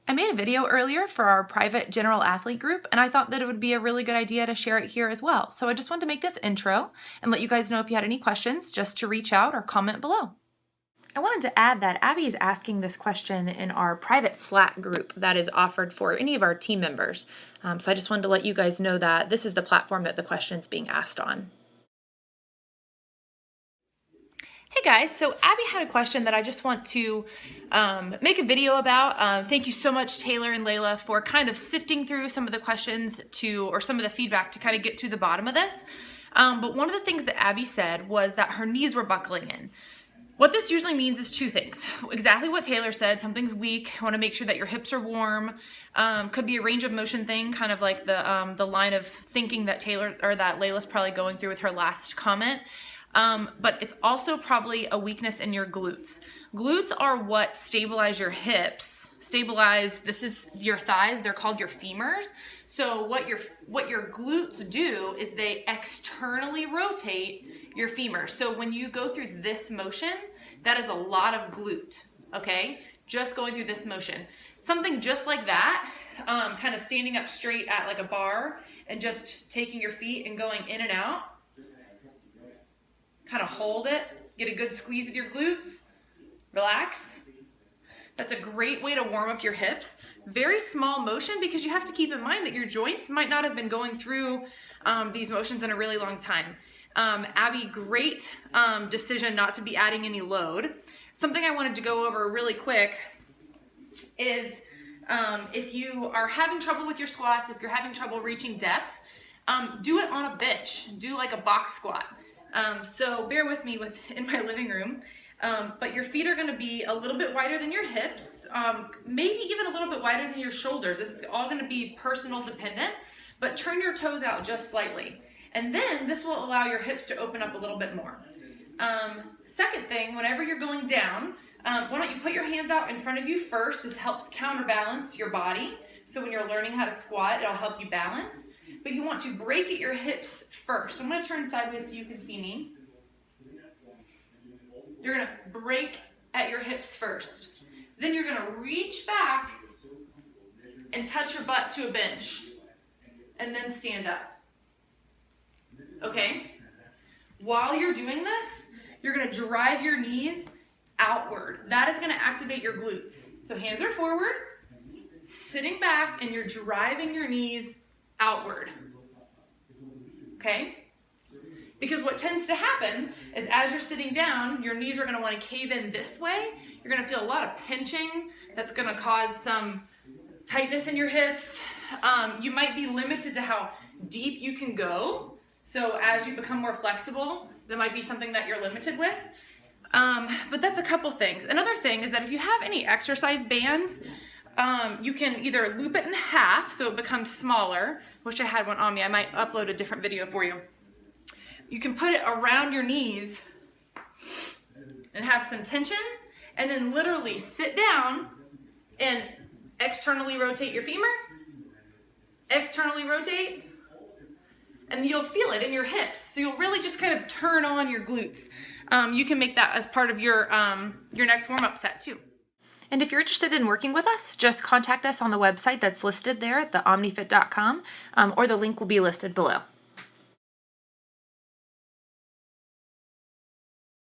I made a video earlier for our private general athlete group, and I thought that it would be a really good idea to share it here as well. So I just wanted to make this intro and let you guys know if you had any questions, just to reach out or comment below. I wanted to add that Abby is asking this question in our private Slack group that is offered for any of our team members. So I just wanted to let you guys know that this is the platform that the question is being asked on. Hey guys, so Abby had a question that I just want to make a video about. Thank you so much, Taylor and Layla, for kind of sifting through some of the questions or some of the feedback to kind of get to the bottom of this. But one of the things that Abby said was that her knees were buckling in. What this usually means is two things. Exactly what Taylor said, something's weak, want to make sure that your hips are warm. Could be a range of motion thing, kind of like the line of thinking that that Layla's probably going through with her last comment. But it's also probably a weakness in your glutes. Glutes are what stabilize your hips, this is your thighs, they're called your femurs. So what your glutes do is they externally rotate your femur. So when you go through this motion, that is a lot of glute, okay? Just going through this motion. Something just like that, kind of standing up straight at like a bar and just taking your feet and going in and out. Kind of hold it, get a good squeeze with your glutes, relax. That's a great way to warm up your hips. Very small motion because you have to keep in mind that your joints might not have been going through these motions in a really long time. Abby, great decision not to be adding any load. Something I wanted to go over really quick is if you are having trouble with your squats, if you're having trouble reaching depth, do it on a bench. Do like a box squat. So bear with me in my living room, but your feet are going to be a little bit wider than your hips, maybe even a little bit wider than your shoulders. This is all going to be personal dependent, but turn your toes out just slightly. And then this will allow your hips to open up a little bit more. Second thing, whenever you're going down, why don't you put your hands out in front of you first. This helps counterbalance your body. So when you're learning how to squat, it'll help you balance. But you want to break at your hips first. So I'm going to turn sideways so you can see me. You're going to break at your hips first. Then you're going to reach back and touch your butt to a bench. And then stand up. Okay? While you're doing this, you're going to drive your knees outward. That is going to activate your glutes. So hands are forward, sitting back, and you're driving your knees outward. Okay? Because what tends to happen is as you're sitting down, your knees are going to want to cave in this way. You're going to feel a lot of pinching. That's going to cause some tightness in your hips. You might be limited to how deep you can go. So as you become more flexible, that might be something that you're limited with. But that's a couple things. Another thing is that if you have any exercise bands, you can either loop it in half so it becomes smaller. Wish I had one on me. I might upload a different video for you. You can put it around your knees and have some tension, and then literally sit down and externally rotate your femur, externally rotate, and you'll feel it in your hips. So you'll really just kind of turn on your glutes. You can make that as part of your next warm-up set too. And if you're interested in working with us, just contact us on the website that's listed there at theomnifit.com, or the link will be listed below.